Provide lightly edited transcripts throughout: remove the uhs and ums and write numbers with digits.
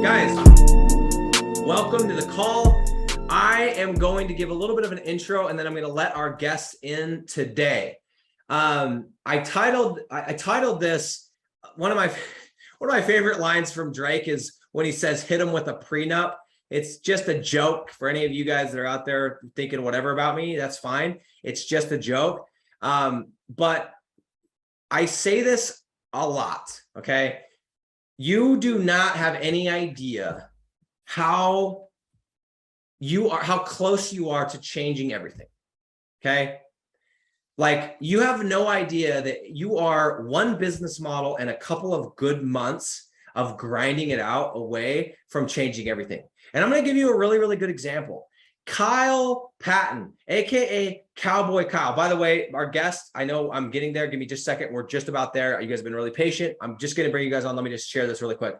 Guys, welcome to the call. I am going to give a little bit of an intro and then I'm going to let our guests in today. I titled this, one of my favorite lines from Drake is when he says, hit him with a prenup. It's just a joke for any of you guys that are out there thinking whatever about me. That's fine. It's just a joke. But I say this a lot, okay? You do not have any idea how close you are to changing everything, okay? Like, you have no idea that you are one business model and a couple of good months of grinding it out away from changing everything. And I'm going to give you a really, really good example. Kyle Patton, aka Cowboy Kyle. By the way, our guest, I know I'm getting there. Give me just a second. We're just about there. You guys have been really patient. I'm just going to bring you guys on. Let me just share this really quick.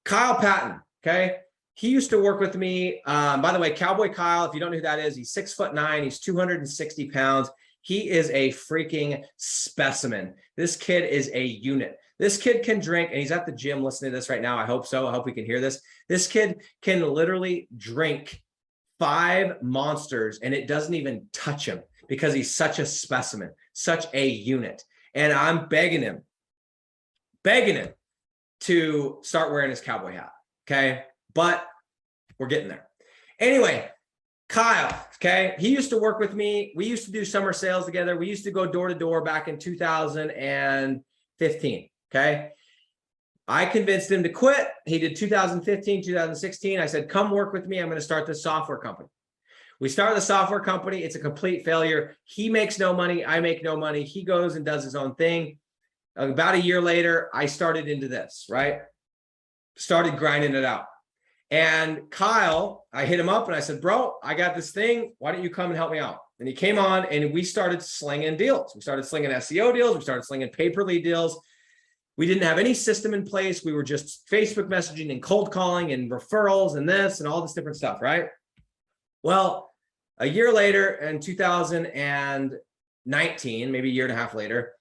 Kyle Patton, okay? He used to work with me. By the way, Cowboy Kyle, if you don't know who that is, he's 6'9". He's 260 pounds. He is a freaking specimen. This kid is a unit. This kid can drink, and he's at the gym listening to this right now. I hope so. I hope we can hear this. This kid can literally drink 5 monsters and it doesn't even touch him because he's such a specimen, such a unit. And I'm begging him to start wearing his cowboy hat. Okay. But we're getting there. Anyway, Kyle, okay. He used to work with me. We used to do summer sales together. We used to go door to door back in 2015. Okay. I convinced him to quit. He did 2015, 2016. I said, come work with me. I'm going to start this software company. We started the software company. It's a complete failure. He makes no money. I make no money. He goes and does his own thing. About a year later, I started into this, right? Started grinding it out. And Kyle, I hit him up and I said, bro, I got this thing. Why don't you come and help me out? And he came on and we started slinging deals. We started slinging SEO deals. We started slinging pay-per-lead deals. We didn't have any system in place. We were just Facebook messaging and cold calling and referrals and this and all this different stuff, right? Well, a year later in 2019, maybe a year and a half later,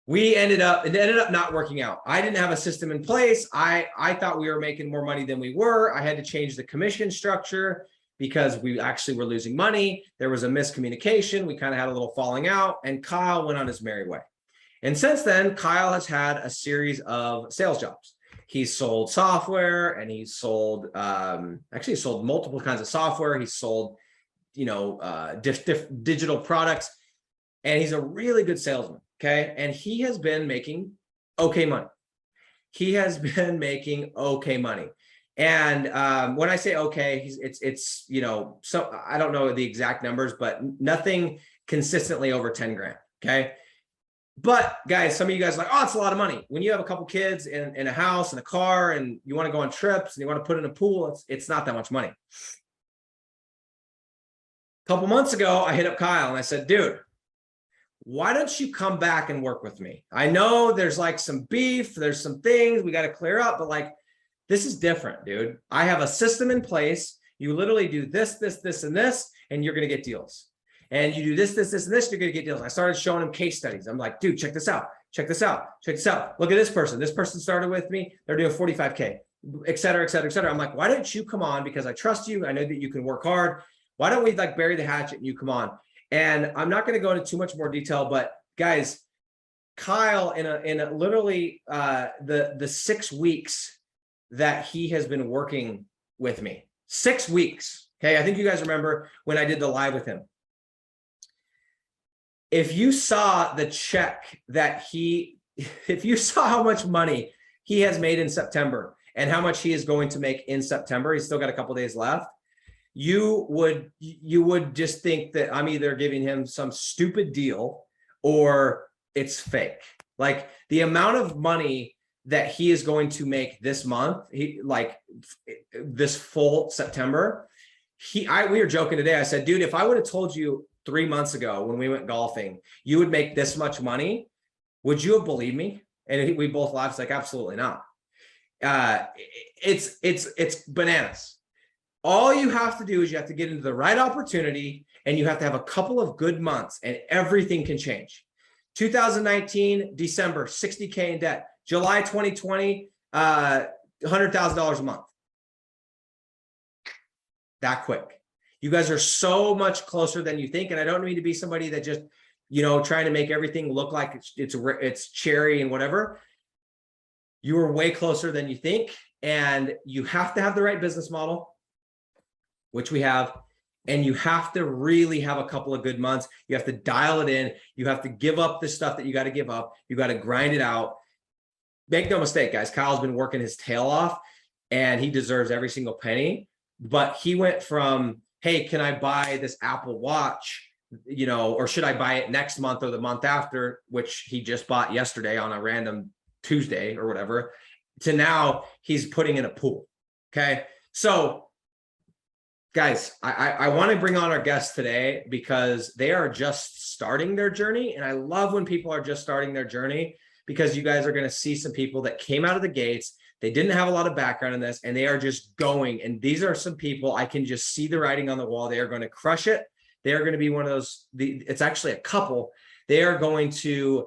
it ended up not working out. I didn't have a system in place. I thought we were making more money than we were. I had to change the commission structure because we actually were losing money. There was a miscommunication. We kind of had a little falling out and Kyle went on his merry way. And since then, Kyle has had a series of sales jobs. He's sold software and he's sold, actually he sold multiple kinds of software. He's sold, digital products, and he's a really good salesman. Okay. And he has been making okay money. And when I say okay, it's so I don't know the exact numbers, but nothing consistently over 10 grand. Okay. But guys, some of you guys are like, oh, it's a lot of money. When you have a couple kids in a house and a car and you want to go on trips and you want to put in a pool, it's not that much money. A couple months ago, I hit up Kyle and I said, dude, why don't you come back and work with me? I know there's like some beef, there's some things we got to clear up, but like, this is different, dude. I have a system in place. You literally do this, this, this, and this, and you're going to get deals. And you do this, this, this, and this, you're going to get deals. I started showing him case studies. I'm like, dude, check this out. Check this out. Check this out. Look at this person. This person started with me. They're doing 45K, et cetera, et cetera, et cetera. I'm like, why don't you come on? Because I trust you. I know that you can work hard. Why don't we like bury the hatchet and you come on? And I'm not going to go into too much more detail, but guys, Kyle, in a literally the 6 weeks that he has been working with me, 6 weeks. Okay. I think you guys remember when I did the live with him. If you saw the check that if you saw how much money he has made in September and how much he is going to make in September, he's still got a couple days left. You would just think that I'm either giving him some stupid deal or it's fake. Like the amount of money that he is going to make this month, this full September, we were joking today. I said, dude, if I would have told you 3 months ago when we went golfing, you would make this much money, would you have believed me? And we both laughed. It's like, absolutely not. It's bananas. All you have to do is you have to get into the right opportunity and you have to have a couple of good months and everything can change. 2019, December, 60K in debt. July 2020, $100,000 a month. that quick. You guys are so much closer than you think. And I don't mean to be somebody that just, you know, trying to make everything look like it's cherry and whatever. You are way closer than you think. And you have to have the right business model, which we have. And you have to really have a couple of good months. You have to dial it in. You have to give up the stuff that you got to give up. You got to grind it out. Make no mistake, guys. Kyle's been working his tail off and he deserves every single penny. But he went from, hey, can I buy this Apple Watch, you know, or should I buy it next month or the month after, which he just bought yesterday on a random Tuesday or whatever, to now he's putting in a pool. Okay. So guys, I want to bring on our guests today because they are just starting their journey. And I love when people are just starting their journey because you guys are going to see some people that came out of the gates. They didn't have a lot of background in this and they are just going. And these are some people I can just see the writing on the wall. They are going to crush it. They are going to be one of those. It's actually a couple. They are going to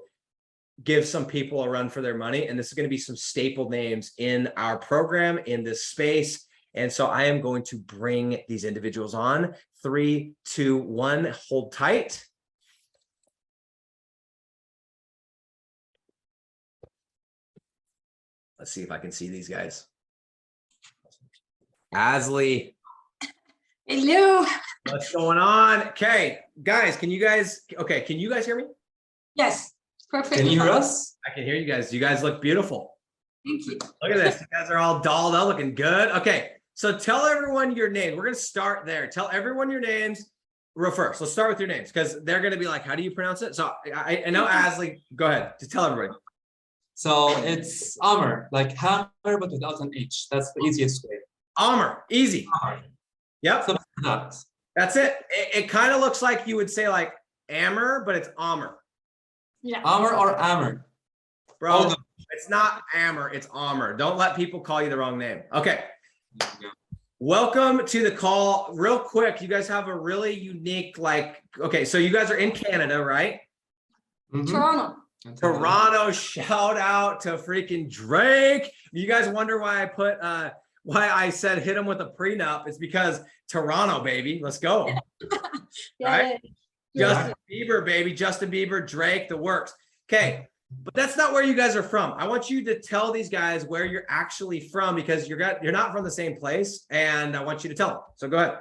give some people a run for their money. And this is going to be some staple names in our program in this space. And so I am going to bring these individuals on. 3, 2, 1, hold tight. Let's see if I can see these guys. Asli. Hello. What's going on? Okay, guys, can you guys hear me? Yes, perfect. Can you hear us? I can hear you guys. You guys look beautiful. Thank you. Look at this. You guys are all dolled up, looking good. Okay, so tell everyone your name. We're going to start there. Tell everyone your names first. Let's start with your names because they're going to be like, how do you pronounce it? So I know Asli. Go ahead. Just tell everybody. So it's Amr, like hammer, but without an H. That's the easiest way. Amr. Easy. Amr. Yep. Something like that. That's it. It kind of looks like you would say like Amr, but it's Amr. Yeah. Amr or Amr? Bro, it's not Amr, it's Amr. Don't let people call you the wrong name. Okay. Welcome to the call. Real quick, you guys have a really unique, okay, so you guys are in Canada, right? Mm-hmm. Toronto, shout out to freaking Drake. You guys wonder why I put, why I said hit him with a prenup. It's because Toronto, baby. Let's go. Right? Justin Bieber, baby. Justin Bieber, Drake, the works. Okay. But that's not where you guys are from. I want you to tell these guys where you're actually from because you're not from the same place, and I want you to tell them. So go ahead.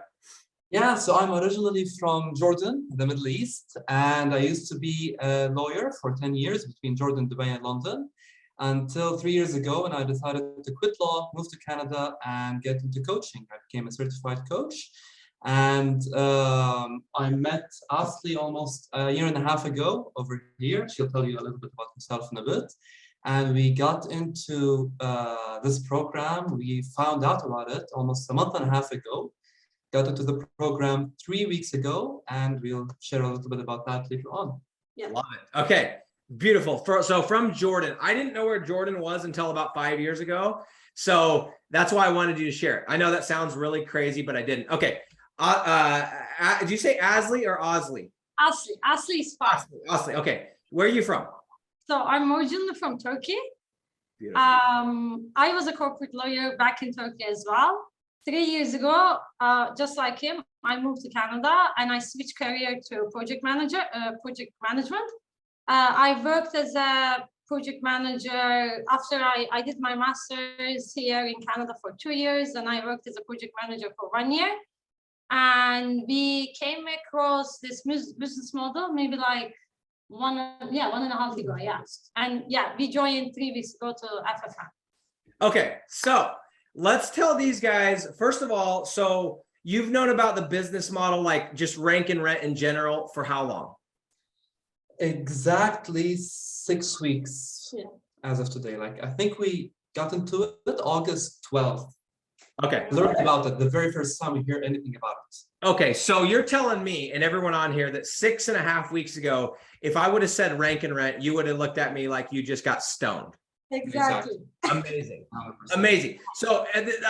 Yeah, so I'm originally from Jordan, the Middle East, and I used to be a lawyer for 10 years between Jordan, Dubai, and London until 3 years ago when I decided to quit law, move to Canada, and get into coaching. I became a certified coach. And I met Asli almost a year and a half ago over here. She'll tell you a little bit about herself in a bit. And we got into this program. We found out about it almost a month and a half ago. Got into the program 3 weeks ago, and we'll share a little bit about that later on. Yeah. Love it. Okay, beautiful. So from Jordan, I didn't know where Jordan was until about 5 years ago. So that's why I wanted you to share it. I know that sounds really crazy, but I didn't. Okay. Did you say Asli or Osley? Asli. Asli is fine. Asli. Okay. Where are you from? So I'm originally from Turkey. Beautiful. I was a corporate lawyer back in Turkey as well. 3 years ago, just like him, I moved to Canada and I switched career to project management. I worked as a project manager after I did my master's here in Canada for 2 years, and I worked as a project manager for 1 year. And we came across this business model maybe like one and a half ago, yeah. And yeah, we joined 3 weeks ago to FFM. Okay, so let's tell these guys, first of all, so you've known about the business model, like just rank and rent in general, for how long? Exactly 6 weeks as of today. Like I think we got into it August 12th. Okay. Learned about it the very first time we hear anything about it. Okay, so you're telling me and everyone on here that 6.5 weeks ago, if I would have said rank and rent, you would have looked at me like you just got stoned. Exactly. Amazing. Amazing. So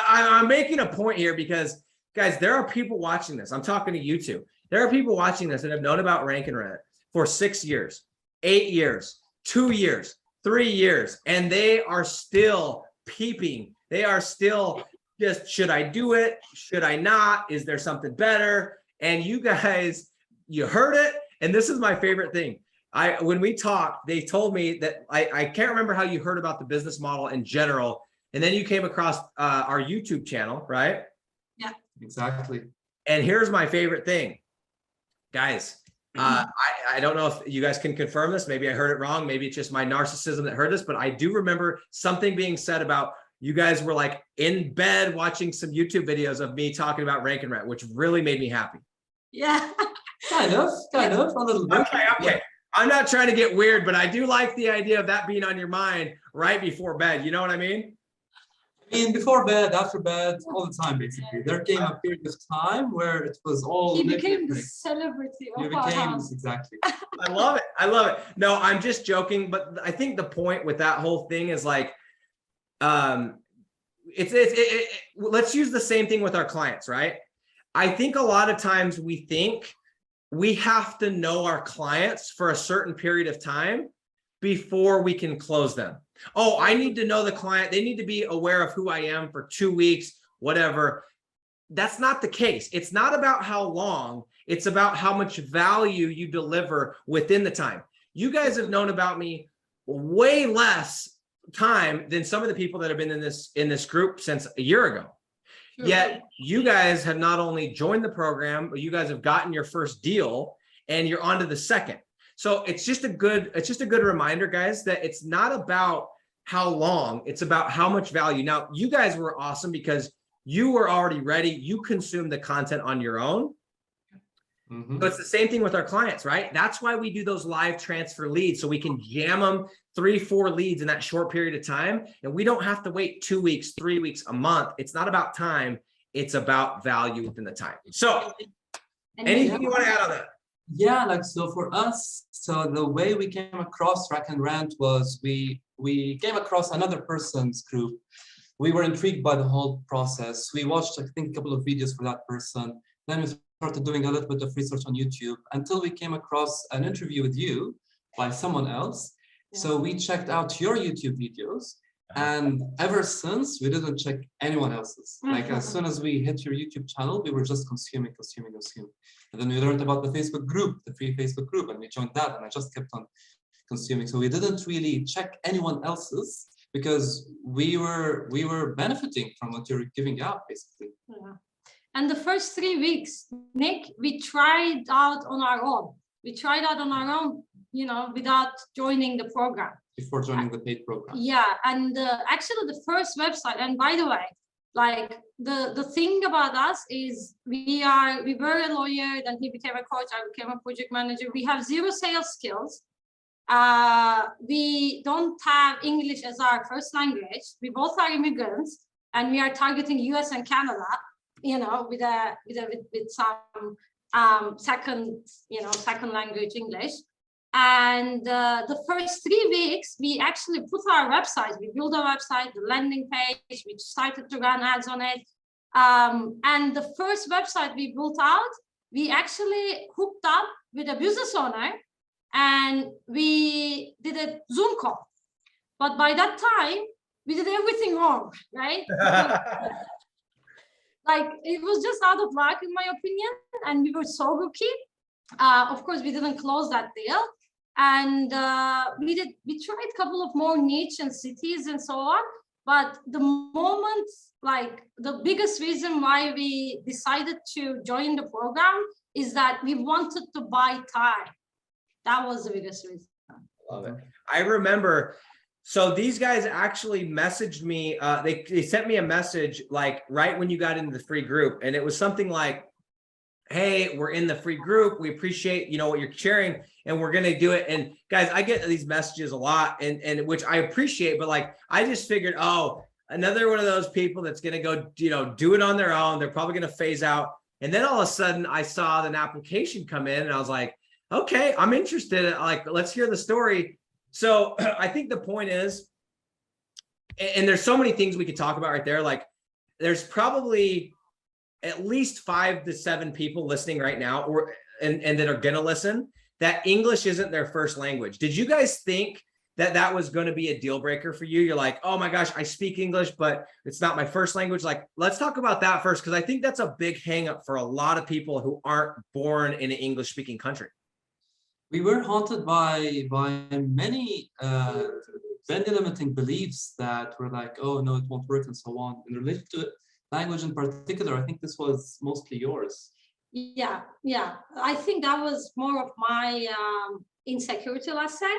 I'm making a point here because, guys, there are people watching this. I'm talking to you two. There are people watching this that have known about rank and rent for 6 years, 8 years, 2 years, 3 years, and they are still peeping. They are still just, should I do it? Should I not? Is there something better? And you guys, you heard it. And this is my favorite thing. When we talked, they told me that I can't remember how you heard about the business model in general. And then you came across our YouTube channel, right? Yeah, Exactly. And here's my favorite thing, guys. I don't know if you guys can confirm this. Maybe I heard it wrong. Maybe it's just my narcissism that heard this, but I do remember something being said about you guys were like in bed watching some YouTube videos of me talking about rank and rent, which really made me happy. yeah. Kind of, a little bit. Okay. I'm not trying to get weird, but I do like the idea of that being on your mind right before bed. You know what I mean? I mean, before bed, after bed, all the time, basically. There came a period of time where it was all. He became the celebrity of our house. Exactly. I love it. I love it. No, I'm just joking, but I think the point with that whole thing is like, let's use the same thing with our clients, right? I think a lot of times we think we have to know our clients for a certain period of time before we can close them. Oh, I need to know the client. They need to be aware of who I am for 2 weeks, whatever. That's not the case. It's not about how long. It's about how much value you deliver within the time. You guys have known about me way less time than some of the people that have been in this group since a year ago. Yet you guys have not only joined the program, but you guys have gotten your first deal and you're on to the second. So it's just a good reminder, guys, that it's not about how long, it's about how much value. Now, you guys were awesome because you were already ready. You consumed the content on your own. Mm-hmm. So it's the same thing with our clients, right? That's why we do those live transfer leads. So we can jam them 3-4 leads in that short period of time. And we don't have to wait 2 weeks, 3 weeks, a month. It's not about time. It's about value within the time. So anything you want to add on that? Yeah, like, so for us, so the way we came across Rack and Rant was we came across another person's group. We were intrigued by the whole process. We watched, I think, a couple of videos for that person. Then we started doing a little bit of research on YouTube until we came across an interview with you by someone else. Yeah. So we checked out your YouTube videos, and ever since we didn't check anyone else's. Like, as soon as we hit your YouTube channel, we were just consuming. And then we learned about the Facebook group, the free Facebook group, and we joined that, and I just kept on consuming. So we didn't really check anyone else's because we were benefiting from what you're giving out, basically. Yeah. And the first 3 weeks, Nick, we tried out on our own. You know, without joining the program. Before joining the paid program. Yeah, and actually the first website, and by the way, like the thing about us is we were a lawyer, then he became a coach, I became a project manager. We have 0 sales skills. We don't have English as our first language. We both are immigrants, and we are targeting US and Canada, you know, with some second language English. And the first 3 weeks, we actually put our website, we built a website, the landing page, we started to run ads on it. And the first website we built out, we actually hooked up with a business owner and we did a Zoom call. But by that time, we did everything wrong, right? Like, it was just out of luck, in my opinion, and we were so rookie. Of course, we didn't close that deal. And we tried a couple of more niche and cities and so on. But the moment, like, the biggest reason why we decided to join the program is that we wanted to buy time. That was the biggest reason. Love it. I remember, so these guys actually messaged me. They sent me a message like right when you got into the free group. And it was something like, hey, we're in the free group. We appreciate, you know, what you're sharing, and we're going to do it. And guys, I get these messages a lot, and which I appreciate, but like, I just figured, oh, another one of those people that's going to go, you know, do it on their own. They're probably going to phase out. And then all of a sudden I saw an application come in and I was like, okay, I'm interested. Like, let's hear the story. So I think the point is, and there's so many things we could talk about right there. Like, there's probably at least 5 to 7 people listening right now, and that are gonna listen, that English isn't their first language. Did you guys think that was going to be a deal breaker for you? You're like, oh my gosh, I speak English, but it's not my first language. Like, let's talk about that first, because I think that's a big hang up for a lot of people who aren't born in an English speaking country. We were haunted by many limiting beliefs that were like, oh no, it won't work, and so on. In relation to language in particular, I think this was mostly yours. Yeah, I think that was more of my insecurity, let's say.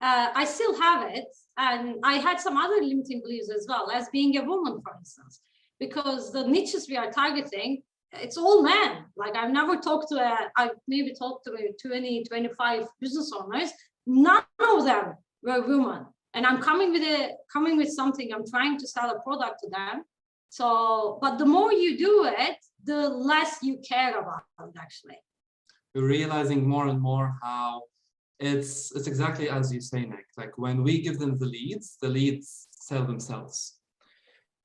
I still have it, and I had some other limiting beliefs as well, as being a woman, for instance, because the niches we are targeting, it's all men. Like, I've never talked to I've maybe talked to 20, 25 business owners. None of them were women, and I'm coming with something. I'm trying to sell a product to them. So, but the more you do it, the less you care about it, actually. We're realizing more and more how it's exactly as you say, Nick. Like, when we give them the leads sell themselves.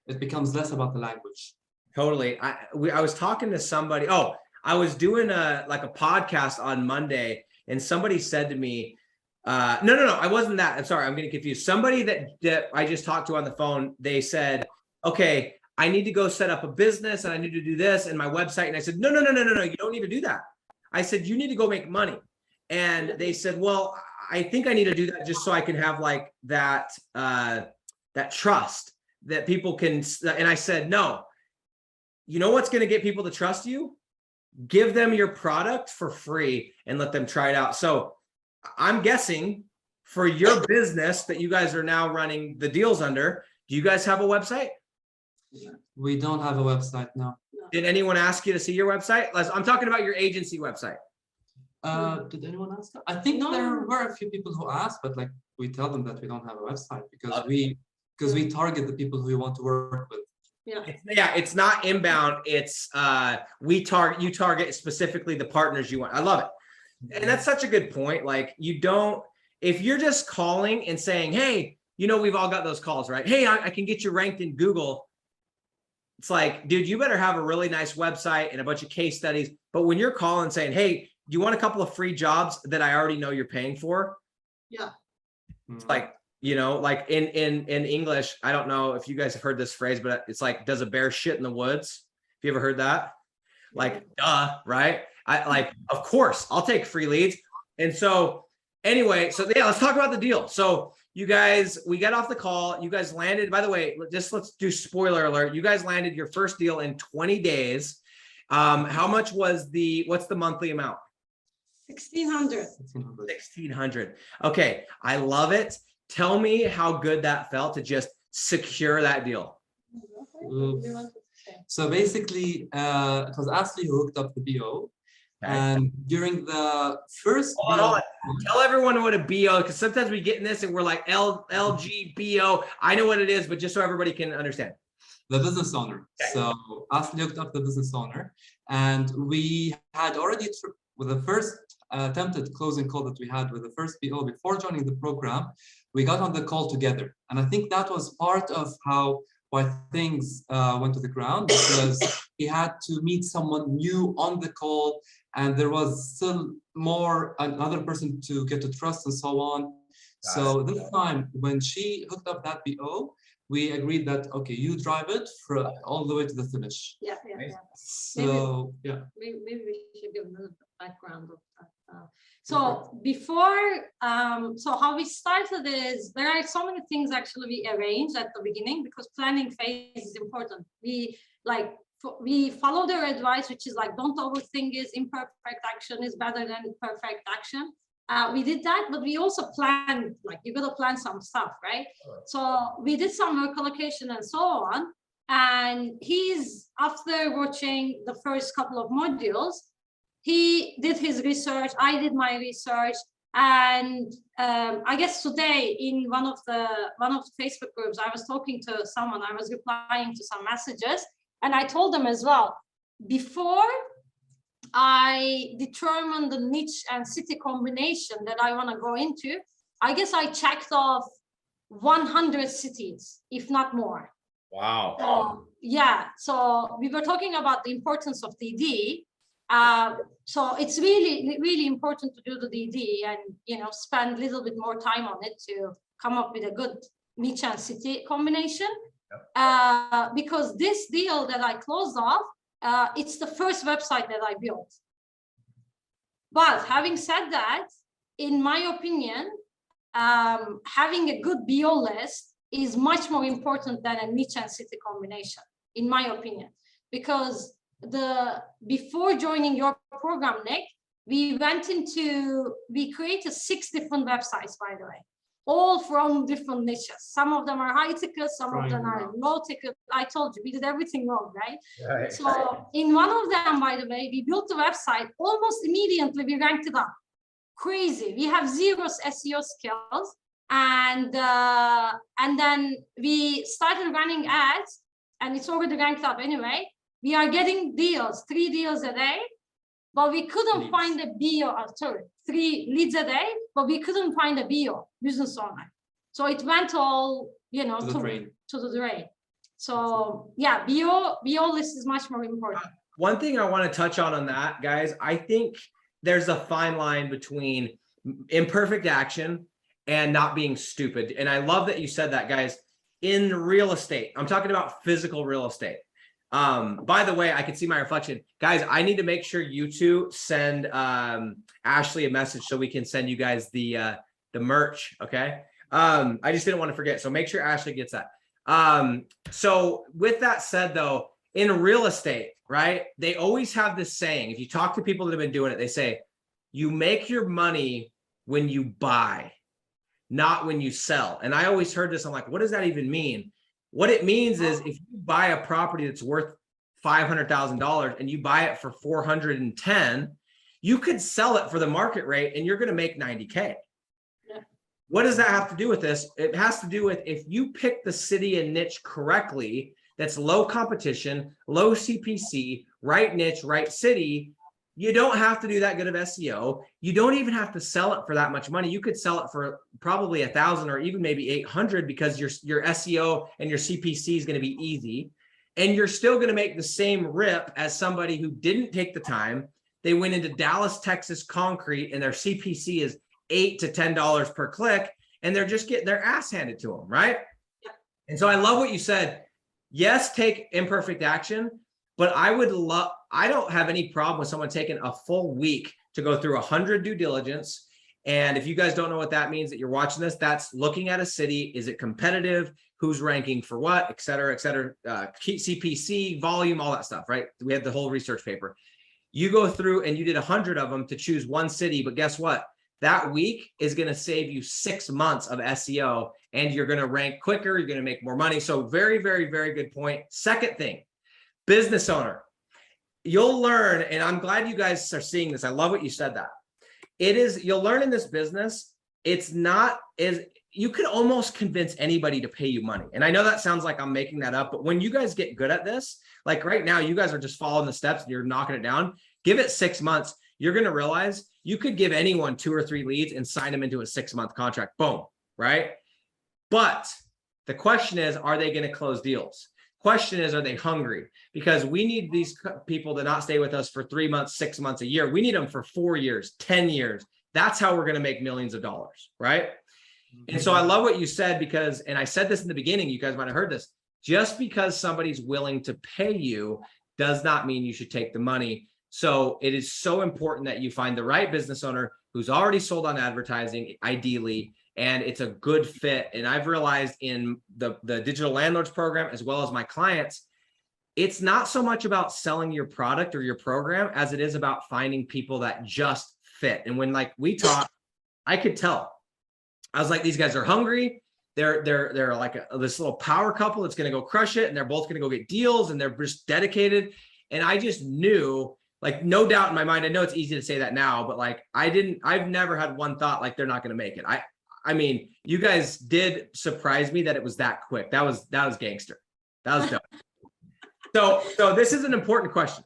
It becomes less about the language. Totally. I was talking to somebody. Oh, I was doing a podcast on Monday, and somebody said to me, no, I wasn't that. I'm sorry, I'm getting confused. Somebody that I just talked to on the phone, they said, okay, I need to go set up a business and I need to do this and my website. And I said, no, you don't need to do that. I said, you need to go make money. And they said, well, I think I need to do that just so I can have like that trust that people can. And I said, no, you know what's going to get people to trust you? Give them your product for free and let them try it out. So I'm guessing for your business that you guys are now running the deals under, do you guys have a website? We don't have a website now. Did anyone ask you to see your website? I'm talking about your agency website. Did anyone ask that? I think there were a few people who asked, but like, we tell them that we don't have a website because we target the people who we want to work with. Yeah, it's not inbound. It's you target specifically the partners you want. I love it. And that's such a good point. Like, if you're just calling and saying, hey, we've all got those calls, right? Hey, I can get you ranked in Google. It's like, dude, you better have a really nice website and a bunch of case studies. But when you're calling saying, hey, do you want a couple of free jobs that I already know you're paying for? Yeah. It's like, like in English, I don't know if you guys have heard this phrase, but it's like, does a bear shit in the woods? Have you ever heard that? Like, duh, right? Of course, I'll take free leads. And so anyway, yeah, let's talk about the deal. So you guys, we got off the call. You guys landed, by the way, let's do spoiler alert. You guys landed your first deal in 20 days. How much what's the monthly amount? $1,600. Okay. I love it. Tell me how good that felt to just secure that deal. So basically, it was Asli who hooked up the BO. Okay. And during the first BO, tell everyone what a BO, because sometimes we get in this and we're like LGBO. I know what it is, but just so everybody can understand. The business owner. Okay. So Asli hooked up the business owner, and we had already with the first attempted closing call that we had with the first BO before joining the program, we got on the call together, and I think that was part of why things went to the ground, because he had to meet someone new on the call, and there was still another person to get to trust and so on. So this time, when she hooked up that BO, we agreed that, okay, you drive it all the way to the finish. Yeah. So maybe we should give a little background of that. So before, so how we started is, there are so many things actually we arranged at the beginning, because planning phase is important. We follow their advice, which is like, don't overthink it. Imperfect action is better than perfect action. We did that, but we also planned, like, you gotta plan some stuff, right? So we did some work allocation and so on. And after watching the first couple of modules, he did his research, I did my research, and I guess today in one of the Facebook groups, I was talking to someone, I was replying to some messages, and I told them as well, before I determined the niche and city combination that I want to go into, I guess I checked off 100 cities, if not more. Wow. So we were talking about the importance of DD. So it's really, really important to do the DD and, spend a little bit more time on it to come up with a good niche and city combination. Because this deal that I closed off, it's the first website that I built. But having said that, in my opinion, having a good BO list is much more important than a niche and city combination, in my opinion, because before joining your program, Nick, we created 6 different websites, by the way, all from different niches. Some of them are high ticket, some of them are low ticket. I told you, we did everything wrong, right? So in one of them, by the way, we built the website, almost immediately we ranked it up. Crazy. We have 0 SEO skills. And then we started running ads, and it's already ranked up anyway. We are getting deals, 3 deals a day, but we couldn't find a BO, 3 leads a day, but we couldn't find a BO, business owner. So it went all, to the drain. So yeah, BO list is much more important. One thing I want to touch on that, guys, I think there's a fine line between imperfect action and not being stupid. And I love that you said that, guys. In real estate, I'm talking about physical real estate. By the way, I can see my reflection. Guys, I need to make sure you two send Ashley a message so we can send you guys the merch, okay? I just didn't want to forget, so make sure Ashley gets that. So with that said, though, in real estate, right, they always have this saying. If you talk to people that have been doing it, they say, you make your money when you buy, not when you sell. And I always heard this. I'm like, what does that even mean? What it means is if you buy a property that's worth $500,000 and you buy it for 410, you could sell it for the market rate and you're going to make 90K. Yeah. What does that have to do with this? It has to do with if you pick the city and niche correctly, that's low competition, low CPC, right niche, right city, you don't have to do that good of SEO. You don't even have to sell it for that much money. You could sell it for probably 1,000 or even maybe 800 because your SEO and your CPC is going to be easy. And you're still going to make the same rip as somebody who didn't take the time. They went into Dallas, Texas concrete and their CPC is $8 to $10 per click. And they're just getting their ass handed to them, right? Yeah. And so I love what you said. Yes, take imperfect action. But I don't have any problem with someone taking a full week to go through 100 due diligence. And if you guys don't know what that means that you're watching this, that's looking at a city. Is it competitive? Who's ranking for what, et cetera, CPC, volume, all that stuff, right? We had the whole research paper. You go through and you did 100 of them to choose one city. But guess what? That week is going to save you 6 months of SEO and you're going to rank quicker. You're going to make more money. So very, very, very good point. Second thing. Business owner, you'll learn, and I'm glad you guys are seeing this. I love what you said that. You'll learn in this business, it's not as, you could almost convince anybody to pay you money. And I know that sounds like I'm making that up, but when you guys get good at this, like right now, you guys are just following the steps and you're knocking it down. Give it 6 months. You're going to realize you could give anyone 2 or 3 leads and sign them into a 6-month contract. Boom, right? But the question is, are they going to close deals? Question is, are they hungry? Because we need these people to not stay with us for 3 months, 6 months, a year. We need them for 4 years, 10 years. That's how we're going to make millions of dollars, right? And so I love what you said because, and I said this in the beginning, you guys might have heard this, just because somebody's willing to pay you does not mean you should take the money. So it is so important that you find the right business owner who's already sold on advertising, ideally, and it's a good fit. And I've realized in the digital landlords program, as well as my clients, it's not so much about selling your product or your program as it is about finding people that just fit. And when like we talk, I could tell. I was like, these guys are hungry. They're like this little power couple that's going to go crush it. And they're both going to go get deals and they're just dedicated. And I just knew, like, no doubt in my mind, I know it's easy to say that now, but like, I've never had one thought like they're not going to make it. I mean, you guys did surprise me that it was that quick. That was gangster. That was dope. So this is an important question.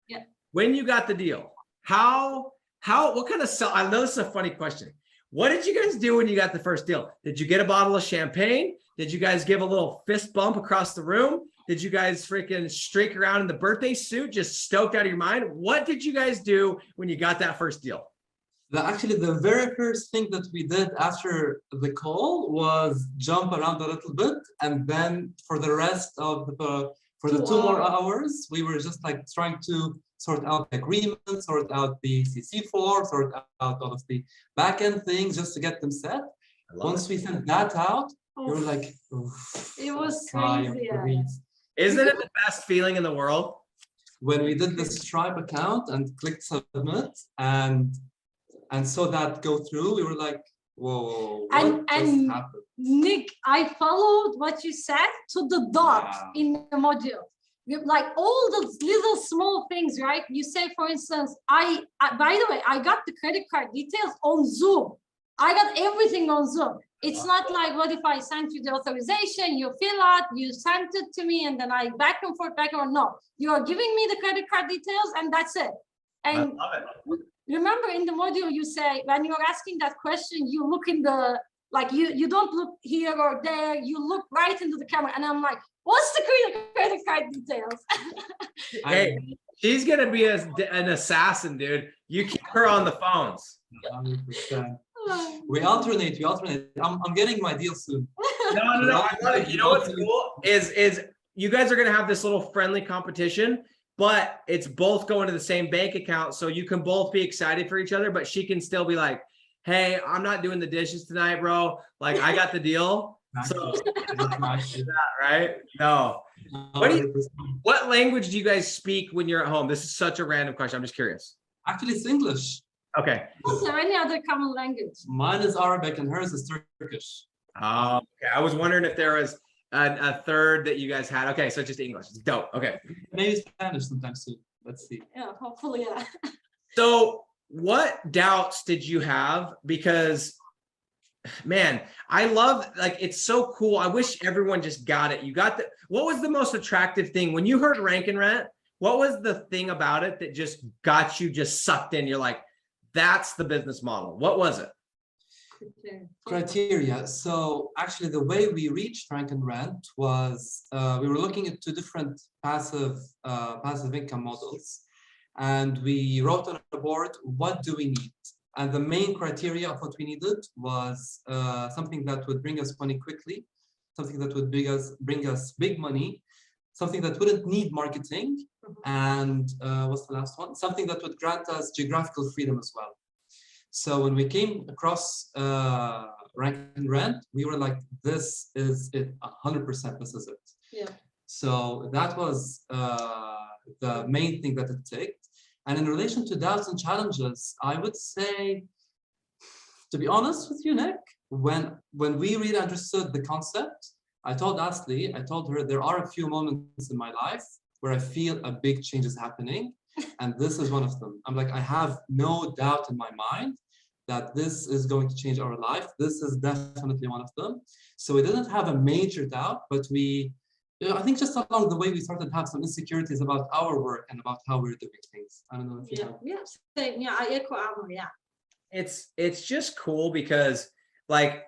Yeah. When you got the deal, what kind of I know this is a funny question. What did you guys do when you got the first deal? Did you get a bottle of champagne? Did you guys give a little fist bump across the room? Did you guys freaking streak around in the birthday suit, just stoked out of your mind? What did you guys do when you got that first deal? Actually, the very first thing that we did after the call was jump around a little bit, and then for the rest of the 2 more hours, we were just like trying to sort out the agreement, sort out the CC form, sort out all of the backend things just to get them set. Once we sent that out, we were like, it was crazy. Isn't it the best feeling in the world? When we did the Stripe account and clicked submit and saw that go through, we were like, whoa, what just happened? Nick, I followed what you said to the dot in the module. Like all those little small things, right? You say, for instance, I by the way, I got the credit card details on Zoom. I got everything on Zoom. It's not like, what if I sent you the authorization, you fill out, you sent it to me, and then I back and forth. No, you are giving me the credit card details, and that's it. And I love it. Remember in the module, you say, when you're asking that question, you look in the, like you don't look here or there, you look right into the camera. And I'm like, what's the credit card details? Hey, she's going to be an assassin, dude. You keep her on the phones. 100%. We alternate. I'm getting my deal soon. No. I love it. You know what's cool is you guys are going to have this little friendly competition, but it's both going to the same bank account. So you can both be excited for each other, but she can still be like, hey, I'm not doing the dishes tonight, bro. Like, I got the deal. So right? No. What language do you guys speak when you're at home? This is such a random question. I'm just curious. Actually, it's English. Okay. Is there any other common language? Mine is Arabic and hers is Turkish. Oh, okay. I was wondering if there was a third that you guys had. Okay, so just English. It's dope. Okay. Maybe Spanish sometime soon. Let's see. Yeah, hopefully, yeah. So what doubts did you have? Because, man, I love, like, it's so cool. I wish everyone just got it. You got what was the most attractive thing? When you heard Rank and Rent, what was the thing about it that just got you just sucked in? You're like, that's the business model. What was it? Criteria. So actually the way we reached Rank and Rent was we were looking at 2 different passive income models, and we wrote on a board, what do we need? And the main criteria of what we needed was something that would bring us money quickly, something that would bring us big money, something that wouldn't need marketing, and what's the last one? Something that would grant us geographical freedom as well. So when we came across Rank and Rent, we were like, this is it, 100%, this is it. Yeah. So that was the main thing that it took. And in relation to doubts and challenges, I would say, to be honest with you, Nick, when we really understood the concept, I told Asli, I told her, there are a few moments in my life where I feel a big change is happening. And this is one of them. I'm like, I have no doubt in my mind that this is going to change our life. This is definitely one of them. So we didn't have a major doubt, but I think just along the way, we started to have some insecurities about our work and about how we're doing things. I don't know if you have. Yeah, I echo Amr, yeah. It's just cool because, like,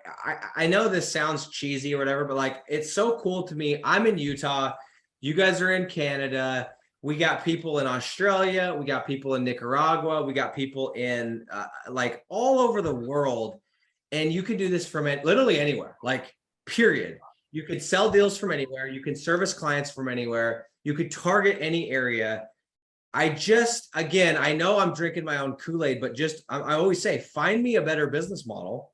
I know this sounds cheesy or whatever, but like, it's so cool to me. I'm in Utah. You guys are in Canada. We got people in Australia. We got people in Nicaragua. We got people in like all over the world. And you can do this from literally anywhere, like, period. You could sell deals from anywhere. You can service clients from anywhere. You could target any area. Again, I know I'm drinking my own Kool-Aid, but I always say, find me a better business model.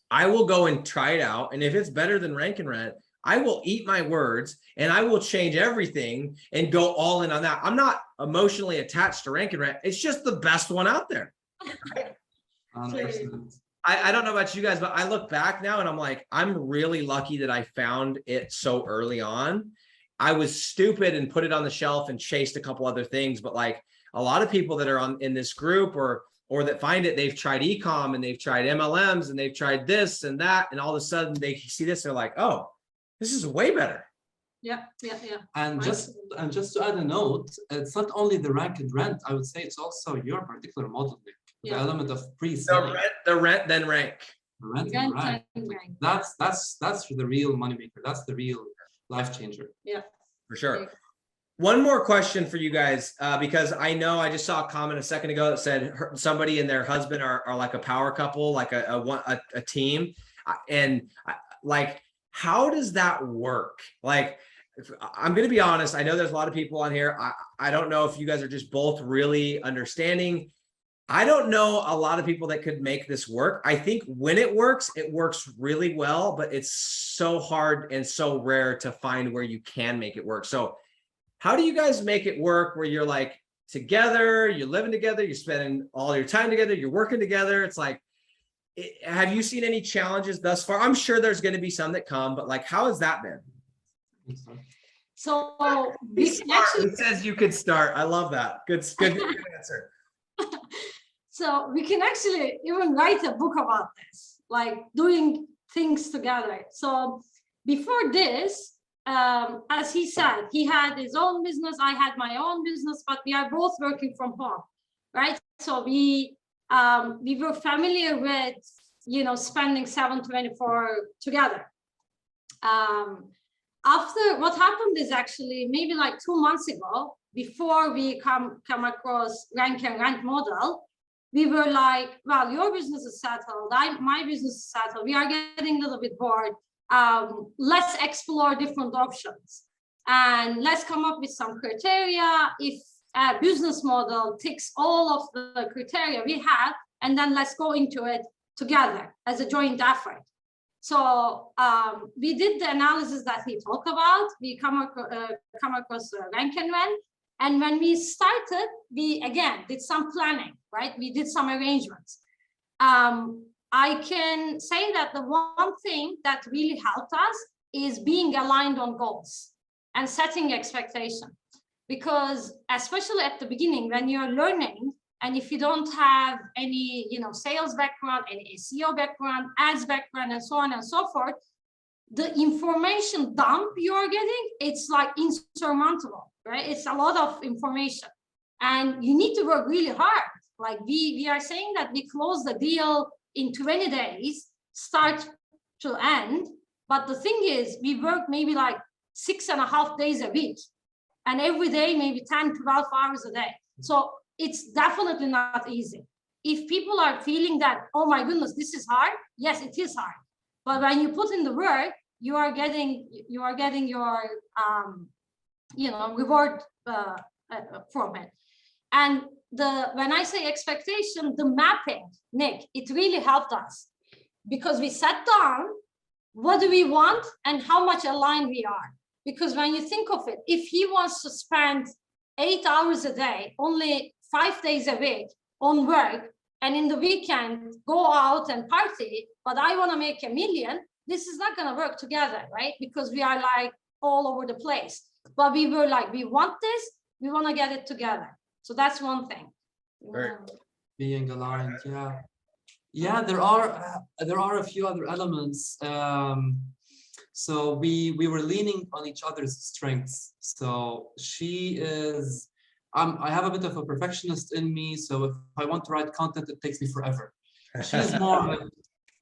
I will go and try it out. And if it's better than Rank and Rent, I will eat my words and I will change everything and go all in on that. I'm not emotionally attached to Rank and Rent. It's just the best one out there. Right? I don't know about you guys, but I look back now and I'm like, I'm really lucky that I found it so early on. I was stupid and put it on the shelf and chased a couple other things. But like a lot of people that are in this group or that find it, they've tried e-com and they've tried MLMs and they've tried this and that. And all of a sudden they see this, they're like, oh, this is way better. Yeah. And just to add a note, it's not only the Rank and Rent. I would say it's also your particular model, Nick. The element of pre-selling. The rent, then rank. Rent and rank. That's the real moneymaker. That's the real life changer. Yeah, for sure. One more question for you guys, because I know I just saw a comment a second ago that said somebody and their husband are like a power couple, like a team. And like, how does that work? Like, I'm going to be honest. I know there's a lot of people on here. I don't know if you guys are just both really understanding. I don't know a lot of people that could make this work. I think when it works really well, but it's so hard and so rare to find where you can make it work. So how do you guys make it work where you're like together, you're living together, you're spending all your time together, you're working together? It's like, have you seen any challenges thus far? I'm sure there's going to be some that come, but like, how has that been? So we can actually, it says you could start. I love that. Good answer. so we can actually even write a book about this, like doing things together. So before this, as he said, he had his own business, I had my own business, but we are both working from home, right? So we were familiar with, you know, spending 7/24 together. After what happened is actually maybe like 2 months ago, before we come across rank and rent model, we were like, well, your business is settled, my business is settled, we are getting a little bit bored. Let's explore different options and let's come up with some criteria. If a business model ticks all of the criteria we have, and then let's go into it together as a joint effort. So we did the analysis that he talked about. We come across rank and rent. And when we started, we again did some planning, right? We did some arrangements. I can say that the one thing that really helped us is being aligned on goals and setting expectation. Because especially at the beginning, when you're learning, and if you don't have any, you know, sales background, any SEO background, ads background, and so on and so forth, the information dump you're getting, it's like insurmountable, right? It's a lot of information, and you need to work really hard. Like we are saying that we close the deal in 20 days, start to end. But the thing is, we work maybe like 6.5 days a week, and every day, maybe 10, 12 hours a day. So it's definitely not easy. If people are feeling that, oh my goodness, this is hard, yes, it is hard. But when you put in the work, you are getting your you know, reward from it. And when I say expectation, the mapping, Nick, it really helped us, because we sat down, what do we want and how much aligned we are. Because when you think of it, if he wants to spend 8 hours a day, only 5 days a week on work, and in the weekend go out and party, but I want to make $1 million, this is not going to work together, right? Because we are like all over the place. But we were like, we want this, we want to get it together. So that's one thing. Being aligned, yeah. Yeah, there are a few other elements. So we were leaning on each other's strengths. So she is, I have a bit of a perfectionist in me. So if I want to write content, it takes me forever. She's more like,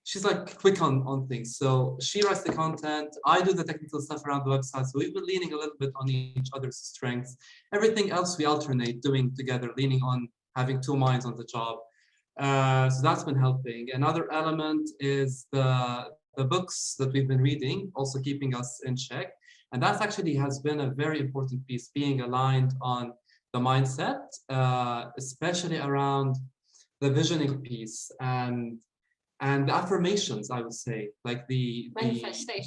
she's like quick on things. So she writes the content, I do the technical stuff around the website. So we've been leaning a little bit on each other's strengths. Everything else we alternate doing together, leaning on having 2 minds on the job. So that's been helping. Another element is the books that we've been reading, also keeping us in check. And that actually has been a very important piece, being aligned on the mindset, especially around the visioning piece and the affirmations, I would say, like the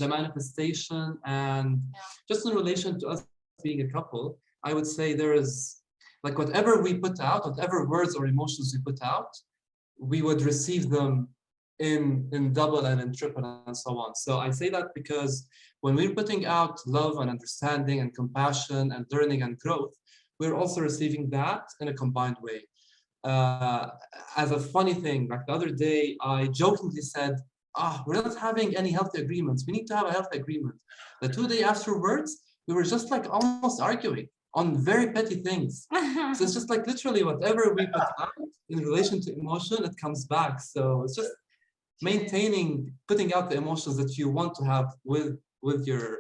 manifestation. And just in relation to us being a couple, I would say there is, like, whatever we put out, whatever words or emotions we put out, we would receive them in double and in triple and so on. So I say that because when we're putting out love and understanding and compassion and learning and growth, we're also receiving that in a combined way. As a funny thing, like the other day, I jokingly said, we're not having any healthy agreements. We need to have a healthy agreement. The 2 days afterwards, we were just like almost arguing on very petty things. So it's just like literally whatever we put out in relation to emotion, it comes back. So it's just maintaining, putting out the emotions that you want to have with with your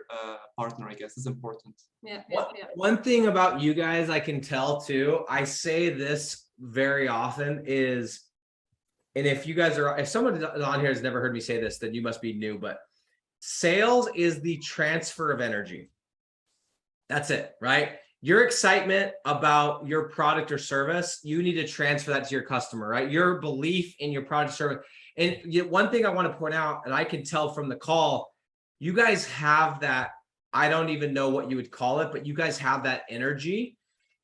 partner, I guess, is important. Yeah. One thing about you guys I can tell too, I say this very often is, and if you guys are, if someone on here has never heard me say this, then you must be new, but sales is the transfer of energy. That's it, right? Your excitement about your product or service, you need to transfer that to your customer, right? Your belief in your product or service. And one thing I want to point out, and I can tell from the call, you guys have that, I don't even know what you would call it, but you guys have that energy.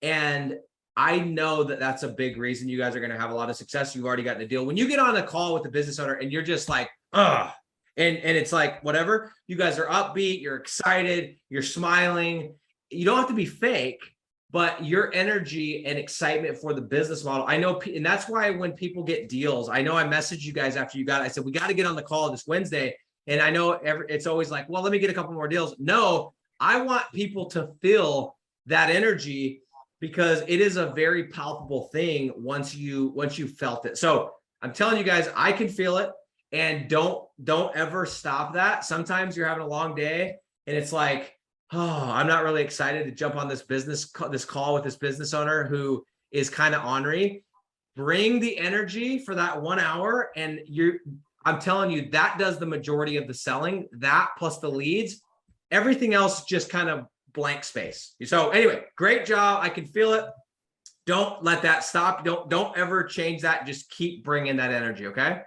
And I know that that's a big reason you guys are going to have a lot of success. You've already gotten a deal. When you get on a call with the business owner and you're just like, ugh, and it's like, whatever, you guys are upbeat, you're excited, you're smiling. You don't have to be fake, but your energy and excitement for the business model. I know, and that's why when people get deals, I know I messaged you guys after you got it. I said, we got to get on the call this Wednesday. And I know it's always like, well, let me get a couple more deals. No, I want people to feel that energy because it is a very palpable thing once you felt it. So I'm telling you guys, I can feel it, and don't ever stop that. Sometimes you're having a long day and it's like, oh, I'm not really excited to jump on this call with this business owner who is kind of ornery. Bring the energy for that 1 hour, and I'm telling you, that does the majority of the selling. That plus the leads, everything else just kind of blank space. So anyway, great job. I can feel it. Don't let that stop. Don't ever change that. Just keep bringing that energy. Okay.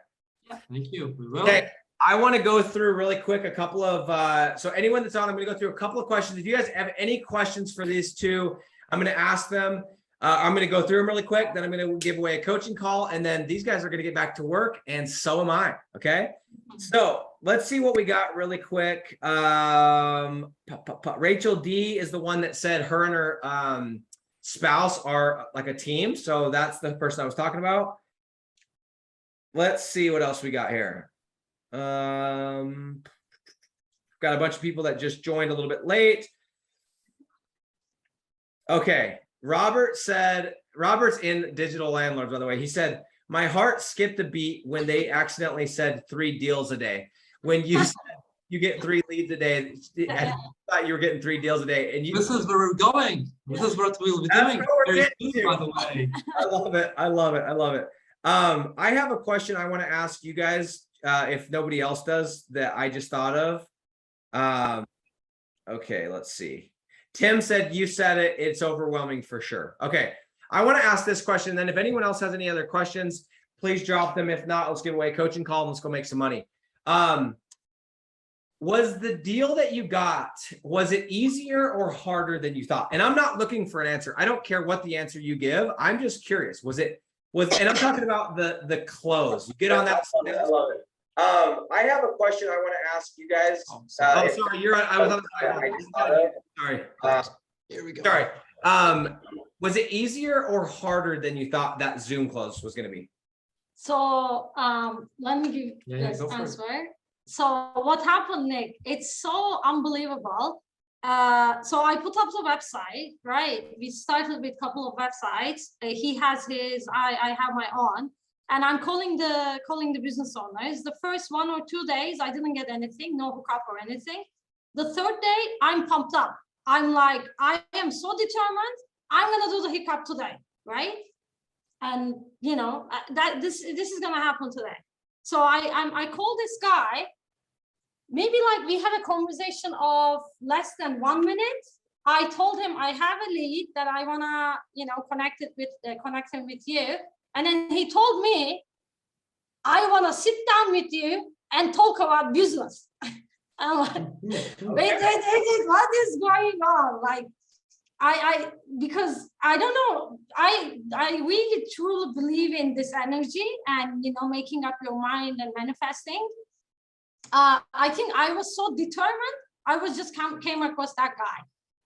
Thank you. We will. Okay. I want to go through really quick a couple of, so anyone that's on, I'm going to go through a couple of questions. If you guys have any questions for these two, I'm going to ask them. I'm going to go through them really quick. Then I'm going to give away a coaching call. And then these guys are going to get back to work. And so am I. Okay. So let's see what we got really quick. Rachel D is the one that said her and her spouse are like a team. So that's the person I was talking about. Let's see what else we got here. Got a bunch of people that just joined a little bit late. Okay. Robert's in Digital Landlords, by the way. He said, my heart skipped a beat when they accidentally said 3 deals a day. When you said you get 3 leads a day, I thought you were getting 3 deals a day. And this is where we're going. This is what we'll be doing. Very soon, by the way. I love it. I love it. I love it. I have a question I want to ask you guys, if nobody else does, that I just thought of. Okay, let's see. Tim said, you said it, it's overwhelming for sure. Okay, I want to ask this question. Then if anyone else has any other questions, please drop them. If not, let's give away a coaching call and let's go make some money. Was the deal that you got, was it easier or harder than you thought? And I'm not looking for an answer. I don't care what the answer you give. I'm just curious. And I'm talking about the close. You get on that. I love it. I have a question I want to ask you guys. Sorry, you're on. I was on the side. Sorry. Here we go. Sorry. Was it easier or harder than you thought that Zoom close was going to be? So let me give this answer. So what happened, Nick? It's so unbelievable. So I put up the website, right? We started with a couple of websites. He has his, I have my own. And I'm calling the business owners. The first 1 or 2 days, I didn't get anything, no hookup or anything. The 3rd day, I'm pumped up. I'm like, I am so determined. I'm gonna do the hookup today, right? And you know that this is gonna happen today. So I call this guy. Maybe like we had a conversation of less than 1 minute. I told him I have a lead that I wanna connect him with you. And then he told me, I want to sit down with you and talk about business. I'm like, wait, what is going on? Like, because I don't know, I really truly believe in this energy and, making up your mind and manifesting. I think I was so determined. I was just came across that guy.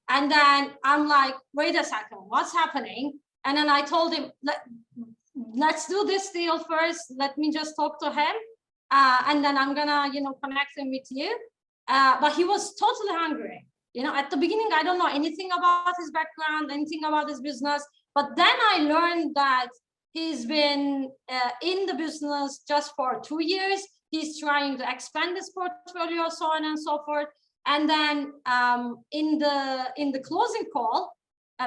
And then I'm like, wait a second, what's happening? And then I told him, let's do this deal first. Let me just talk to him. And then I'm gonna, connect him with you. But he was totally hungry. At the beginning, I don't know anything about his background, anything about his business. But then I learned that he's been in the business just for 2 years. He's trying to expand his portfolio, so on and so forth. And then in the closing call,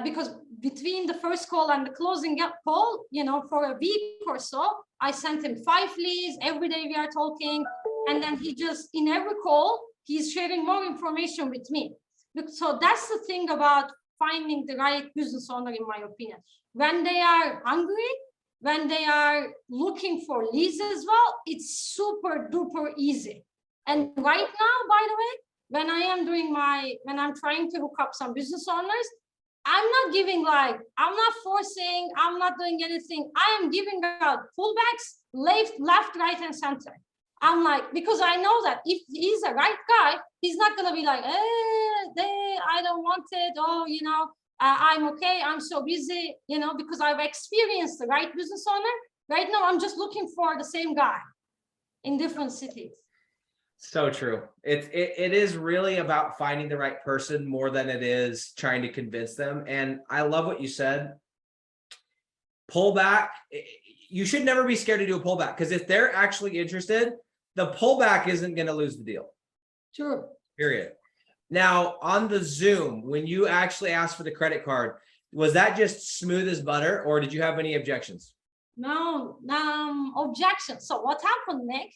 because between the first call and the closing call, you know, for a week or so, I sent him 5 leads. Every day we are talking, and then he just, in every call, he's sharing more information with me. So that's the thing about finding the right business owner, in my opinion. When they are hungry, when they are looking for leads as well, it's super duper easy. And right now, by the way, when I'm trying to hook up some business owners, I'm not giving I'm not forcing, I'm not doing anything. I am giving out pullbacks left, right, and center. I'm like, because I know that if he's a right guy, he's not gonna be like, I don't want it. Oh, you know, I'm okay. I'm so busy, you know, because I've experienced the right business owner. Right now, I'm just looking for the same guy in different cities. So true. It is really about finding the right person more than it is trying to convince them. And I love what you said. Pullback. You should never be scared to do a pullback, because if they're actually interested, the pullback isn't going to lose the deal. True. Period. Now, on the Zoom, when you actually asked for the credit card, was that just smooth as butter, or did you have any objections? No, objections. So what happened, Nick?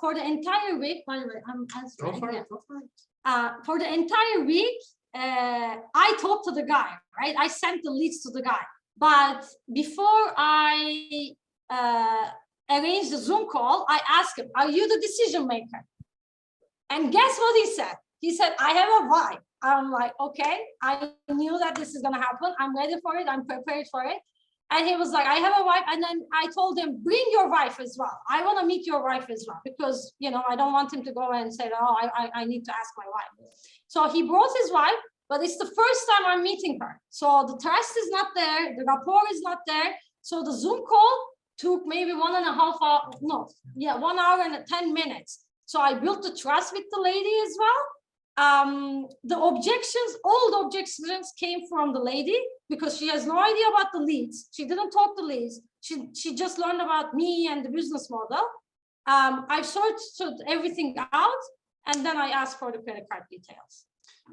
For the entire week, by the way, I'm answering. Go for it. For the entire week, I talked to the guy, right? I sent the leads to the guy. But before I arranged the Zoom call, I asked him, are you the decision maker? And guess what he said? He said, I have a vibe. I'm like, okay, I knew that this is going to happen. I'm ready for it. I'm prepared for it. And he was like, I have a wife. And then I told him, bring your wife as well. I want to meet your wife as well, because, you know, I don't want him to go and say, oh, I need to ask my wife. So he brought his wife, but it's the first time I'm meeting her. So the trust is not there. The rapport is not there. So the Zoom call took maybe 1.5 hours. No, yeah, 1 hour and 10 minutes. So I built the trust with the lady as well. The objections, all the objections came from the lady, because she has no idea about the leads. She didn't talk to leads. She just learned about me and the business model. I sorted everything out, and then I asked for the credit card details.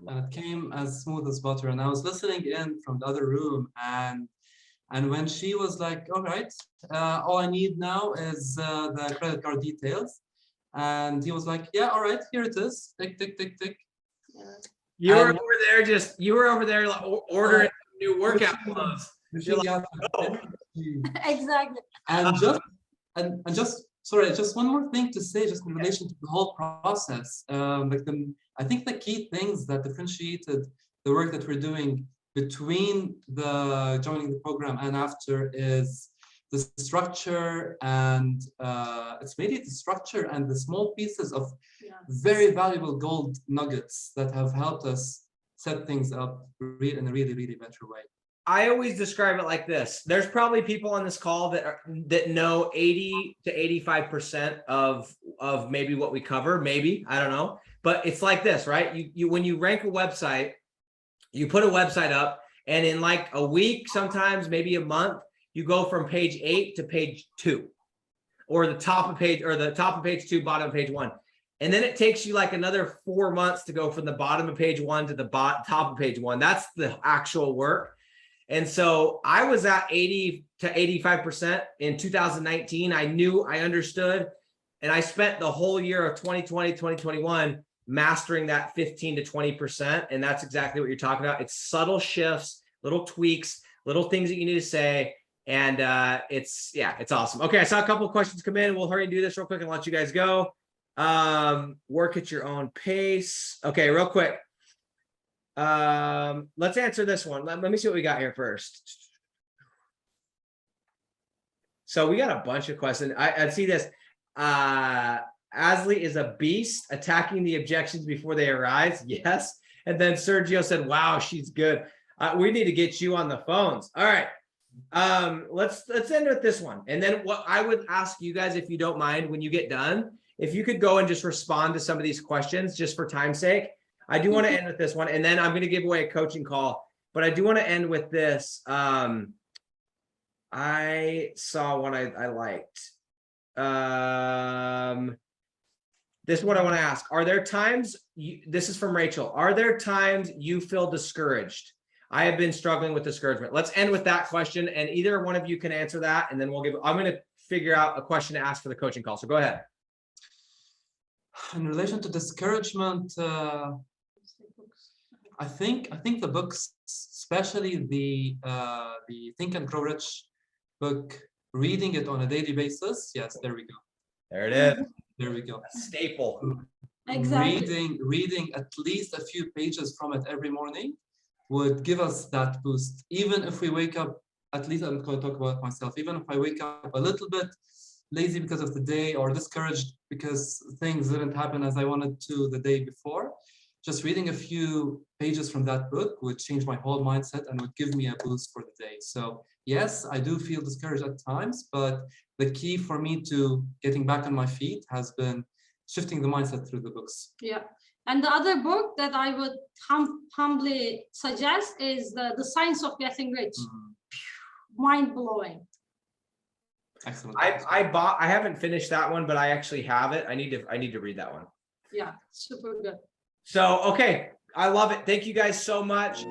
And it came as smooth as butter. And I was listening in from the other room, and when she was like, all right, all I need now is the credit card details. And he was like, yeah, all right, here it is. Tick, tick, tick, tick. You were over there ordering new workout clothes. Exactly. And just sorry, just one more thing to say, just in relation to the whole process. I think the key things that differentiated the work that we're doing between the joining the program and after is the structure, and it's mainly the structure and the small pieces of very valuable gold nuggets that have helped us set things up in a really, really better way. I always describe it like this. There's probably people on this call that know 80 to 85% of maybe what we cover, maybe, I don't know. But it's like this, right? You when you rank a website, you put a website up, and in like a week, sometimes maybe a month, you go from page 8 to page 2, or the top of page 2, bottom of page 1. And then it takes you like another 4 months to go from the bottom of page 1 to the top of page 1. That's the actual work. And so I was at 80 to 85% in 2019. I knew, I understood, and I spent the whole year of 2020, 2021 mastering that 15 to 20%. And that's exactly what you're talking about. It's subtle shifts, little tweaks, little things that you need to say. And it's awesome. Okay, I saw a couple of questions come in. We'll hurry and do this real quick and let you guys go. Work at your own pace. Okay, real quick. Let's answer this one. Let me see what we got here first. So we got a bunch of questions. I see this. Asli is a beast, attacking the objections before they arise. Yes. And then Sergio said, wow, she's good. We need to get you on the phones. All right. Let's end with this one. And then what I would ask you guys, if you don't mind, when you get done, if you could go and just respond to some of these questions just for time's sake. I do want to end with this one, and then I'm going to give away a coaching call, but I do want to end with this. I saw one I liked. this is what I want to ask. Are there times this is from Rachel. Are there times you feel discouraged? I have been struggling with discouragement. Let's end with that question. And either one of you can answer that. And then I'm going to figure out a question to ask for the coaching call. So go ahead. In relation to discouragement, I think the books, especially the Think and Grow Rich book, reading it on a daily basis. Yes, there we go. There it is. There we go. A staple. Exactly. Reading at least a few pages from it every morning would give us that boost. Even if we wake up, at least I'm going to talk about myself, even if I wake up a little bit lazy because of the day or discouraged because things didn't happen as I wanted to the day before, just reading a few pages from that book would change my whole mindset and would give me a boost for the day. So yes, I do feel discouraged at times, but the key for me to getting back on my feet has been shifting the mindset through the books. Yeah. And the other book that I would humbly suggest is the Science of Getting Rich. Mind blowing. Excellent. I haven't finished that one, but I actually have it. I need to read that one. Yeah, super good. So, okay. I love it. Thank you guys so much.